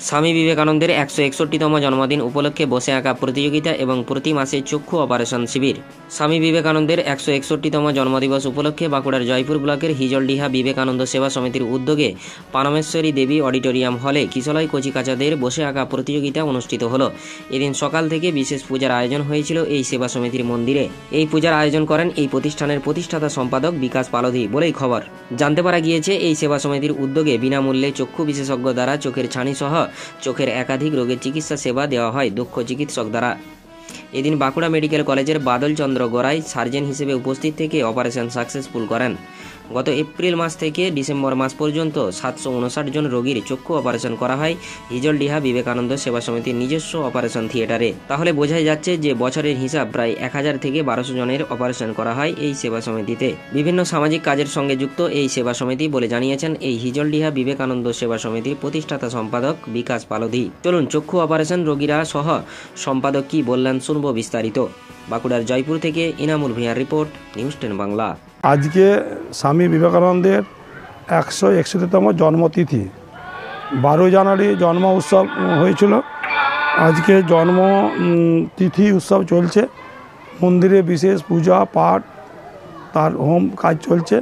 স্বামী বিবেকানন্দের 161তম জন্মদিন উপলক্ষে বসে আঁকা প্রতিযোগিতা এবং প্রতি মাসে চক্ষু অপারেশন শিবির। স্বামী বিবেকানন্দের 161তম জন্মদিবস উপলক্ষে বাঁকুড়ার জয়পুর ব্লকের হিজলডিহা বিবেকানন্দ সেবা সমিতির উদ্যোগে পানমেশ্বরী দেবী অডিটোরিয়াম হলে কিশলয় কচিকাচাদের বসে আঁকা প্রতিযোগিতা অনুষ্ঠিত হলো। এদিন সকাল থেকে বিশেষ পূজার আয়োজন হয়েছিল এই সেবা সমিতির মন্দিরে। এই পূজার আয়োজন করেন এই প্রতিষ্ঠানের প্রতিষ্ঠাতা সম্পাদক বিকাশ পালধি বলেই খবর। জানতে পারা গিয়েছে এই সেবা সমিতির উদ্যোগে বিনামূল্যে চক্ষু বিশেষজ্ঞ দ্বারা চোখের ছানি সহ চোখের একাধিক রোগের চিকিৎসা সেবা দেওয়া হয় দক্ষ চিকিৎসক দ্বারা। এদিন বাঁকুড়া মেডিকেল কলেজের বাদল চন্দ্র গোড়াই সার্জন হিসেবে উপস্থিত থেকে অপারেশন সাকসেসফুল করেন। গত এপ্রিল মাস থেকে ডিসেম্বর মাস পর্যন্ত 759 জন রোগীর চক্ষু অপারেশন করা হয় হিজলডিহা বিবেকানন্দ সেবা সমিতির নিজস্ব অপারেশন থিয়েটারে। তাহলে বোঝাই যাচ্ছে যে বছরের হিসাব প্রায় 1000 থেকে 1200 জনের অপারেশন করা হয় এই সেবা সমিতিতে। বিভিন্ন সামাজিক কাজের সঙ্গে যুক্ত এই সেবা সমিতি বলে জানিয়েছেন এই হিজলডিহা বিবেকানন্দ সেবা সমিতির প্রতিষ্ঠাতা সম্পাদক বিকাশ পালধি। চলুন চক্ষু অপারেশন রোগীরা সহ সম্পাদক কি বললেন শুনবো বিস্তারিত। বাঁকুড়ার জয়পুর থেকে ইনামুল ভূঁইয়ার রিপোর্ট, নিউজ 10 বাংলা। আজকে স্বামী বিবেকানন্দের 161তম জন্মতিথি, 12 জানুয়ারি জন্ম উৎসব হয়েছিল। আজকে জন্ম তিথি উৎসব চলছে, মন্দিরে বিশেষ পূজা পাঠ তার হোম কাজ চলছে।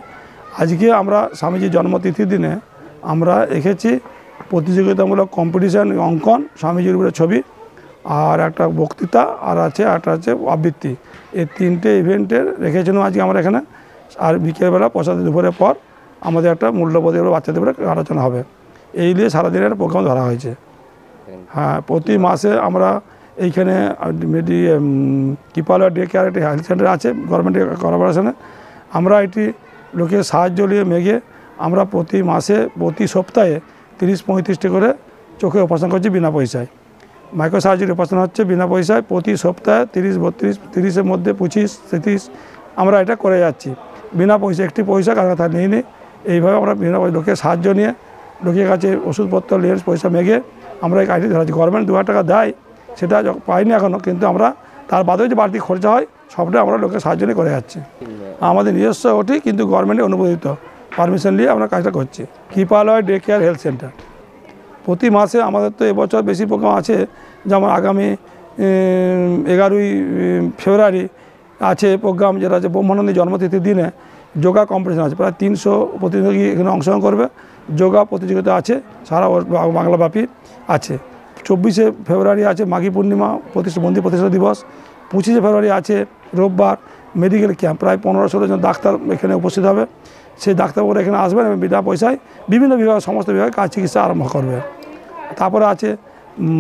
আজকে আমরা স্বামীজির জন্মতিথির দিনে আমরা রেখেছি প্রতিযোগিতামূলক কম্পিটিশান, অঙ্কন, স্বামীজির উপরে ছবি, আর একটা বক্তৃতা, আর একটা আছে আবৃত্তি। এই 3টে ইভেন্টের রেখেছিলাম আজকে আমরা এখানে। আর বিকেলবেলা প্রসাদ দুপুরের পর আমাদের একটা মূল্যবোধের বাচ্চাদের উপরে আলোচনা হবে। এই নিয়ে সারাদিনের প্রোগ্রাম ধরা হয়েছে। হ্যাঁ, প্রতি মাসে আমরা এইখানে কিপালয় ডে কেয়ার একটি হেলথ সেন্টার আছে গভর্নমেন্টের কর্পোরেশনে। আমরা এটি লোকের সাহায্য নিয়ে মেঘে আমরা প্রতি মাসে প্রতি সপ্তাহে 30-35টি করে চোখে অপারেশন করছি বিনা পয়সায়। মাইক্রো সার্জারি অপারেশন হচ্ছে বিনা পয়সায়, প্রতি সপ্তাহে 30-32-30-30-এর মধ্যে 25-33 আমরা এটা করে যাচ্ছি বিনা পয়সা, একটি পয়সা কারো কথা নেই। এইভাবে আমরা বিনা লোকের সাহায্য নিয়ে লোকের কাছে ওষুধপত্র লেন্স পয়সা মেঘে আমরা এই কাজটি ধরাচ্ছি। গভর্নমেন্ট 2 টাকা দেয়, সেটা পাইনি এখনও, কিন্তু আমরা তার বাদেও যে বাড়তি খরচা হয় সবটাই আমরা লোকের সাহায্য নিয়ে করে যাচ্ছি। আমাদের নিজস্ব ওটি, কিন্তু গভর্নমেন্টের অনুমোদিত পারমিশন নিয়ে আমরা কাজটা করছি। কিপালয় ডে কেয়ার হেলথ সেন্টার প্রতি মাসে আমাদের তো এবছর বেশি প্রোগ্রাম আছে, যেমন আগামী 11ই ফেব্রুয়ারি আছে প্রোগ্রাম, যেটা আছে ব্রহ্মানন্দী জন্মতিথির দিনে যোগা কম্পিটিশন আছে। প্রায় 300 প্রতিযোগী এখানে অংশগ্রহণ করবে। যোগা প্রতিযোগিতা আছে সারা বাংলাব্যাপী আছে। 24শে ফেব্রুয়ারি আছে মাঘী পূর্ণিমা মন্দির প্রতিষ্ঠা দিবস। 25শে ফেব্রুয়ারি আছে রোববার মেডিকেল ক্যাম্প, প্রায় 15-16 জন ডাক্তার এখানে উপস্থিত হবে। সেই ডাক্তারবাবুরা এখানে আসবেন এবং বিনা পয়সায় বিভিন্ন বিভাগ, সমস্ত বিভাগে কাজ চিকিৎসা আরম্ভ করবে। তারপরে আছে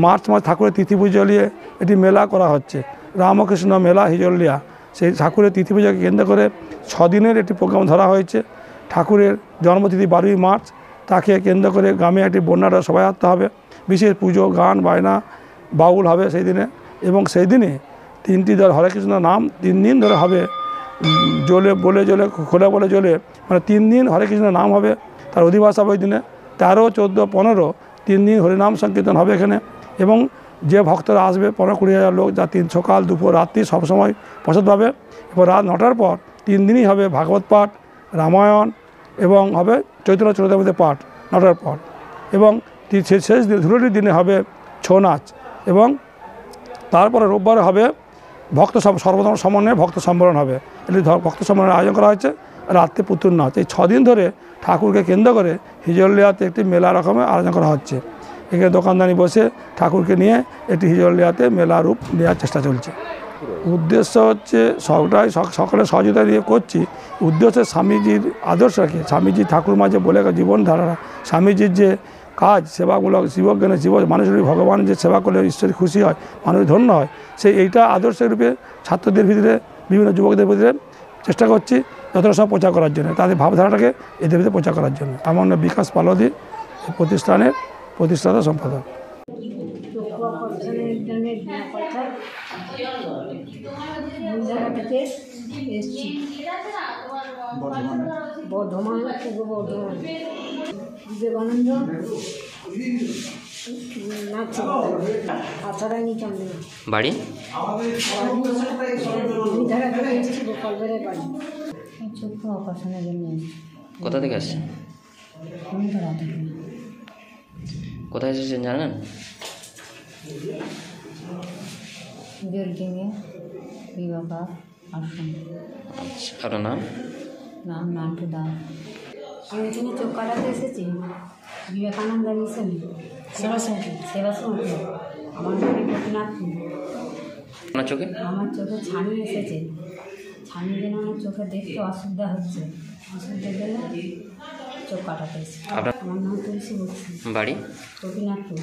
মার্চ মাস ঠাকুরের তিথি পুজো নিয়ে এটি মেলা করা হচ্ছে, রামকৃষ্ণ মেলা হিজলডিহা। সেই ঠাকুরের তিথি পুজোকে কেন্দ্র করে 6 দিনের একটি প্রোগ্রাম ধরা হয়েছে। ঠাকুরের জন্মতিথি 12ই মার্চ, তাকে কেন্দ্র করে গ্রামে একটি বন্যাটা শোভাযাত্রা হবে, বিশেষ পুজো, গান বায়না, বাউল হবে সেই দিনে। এবং সেই দিনে 3টি দল হরে কৃষ্ণ নাম 3 দিন ধরে হবে, জলে বলে জলে খোলা বলে জলে, মানে 3 দিন হরে কৃষ্ণ নাম হবে। তার অধিবাস হবে ওই দিনে 13, 14, 15 3 দিন হরিনাম সংকীর্তন হবে এখানে। এবং যে ভক্তরা আসবে 15-20 হাজার লোক, যা সকাল দুপুর রাত্রি সবসময় প্রসাদ পাবে। এরপর রাত 9টার পর 3 দিনই হবে ভাগবত পাঠ, রামায়ণ, এবং হবে চৈতন্য চরিতামৃত পাঠ 9টার পর। এবং শেষ দিন ধুলোটির দিনে হবে ছৌ নাচ। এবং তারপরে রোববারে হবে ভক্ত সর্বধর্ম সমন্বয়ে ভক্ত সম্মেলন হবে। এটি ভক্ত সম্মেলনের আয়োজন করা হয়েছে। রাত্রে পুতুল নাচ। এই 6 দিন ধরে ঠাকুরকে কেন্দ্র করে হিজলডিহাতে একটি মেলা রকমের আয়োজন করা হচ্ছে। এখানে দোকানদানি বসে ঠাকুরকে নিয়ে একটি হিজলডিহাতে মেলা রূপ নেওয়ার চেষ্টা চলছে। উদ্দেশ্য হচ্ছে সবটাই সকলের সহযোগিতা নিয়ে করছি। উদ্দেশ্য স্বামীজির আদর্শকে, স্বামীজি ঠাকুরমা যে বলে জীবনধারা, স্বামীজির যে কাজ সেবামূলক, জীবজ্ঞানের মানুষের ভগবান যে সেবা করলে ঈশ্বর খুশি হয়, মানুষ ধন্য হয়, সেই এইটা আদর্শের রূপে ছাত্রদের ভিতরে, বিভিন্ন যুবকদের ভিতরে চেষ্টা করছি যতটা সব প্রচার করার জন্য, তাদের ভাবধারাটাকে এদের ভিতরে প্রচার করার জন্য। আমার নাম বিকাশ পালধি, প্রতিষ্ঠানের প্রতিষ্ঠাতা সম্পাদক। বর্ধমান, পূর্ব বর্ধমান, বিবেকানন্দ বাড়ি চক্ষু অপারেশনের জন্য। কোথা থেকে আসছে? কোথায় এসেছেন জানেন? বিল্ডিংয়ে বিবাহ আসুন। আচ্ছা, আপনার নাম? নাম নান্টু দাস। আমি এখানে চোখ কাটাতে এসেছি বিবেকানন্দ মিশনে সেবা সমিতি। আমার বাড়ি গোপীনাথপুর। আপনার চোখে? আমার চোখে ছানি এসেছে, ছানি জন্য আমার চোখে দেখতে অসুবিধা হচ্ছে, অসুবিধা গেলে চোখ কাটাতে এসেছি। আপনার আমার নাম তুলসী বক্সি, বাড়ি? গোপীনাথপুর।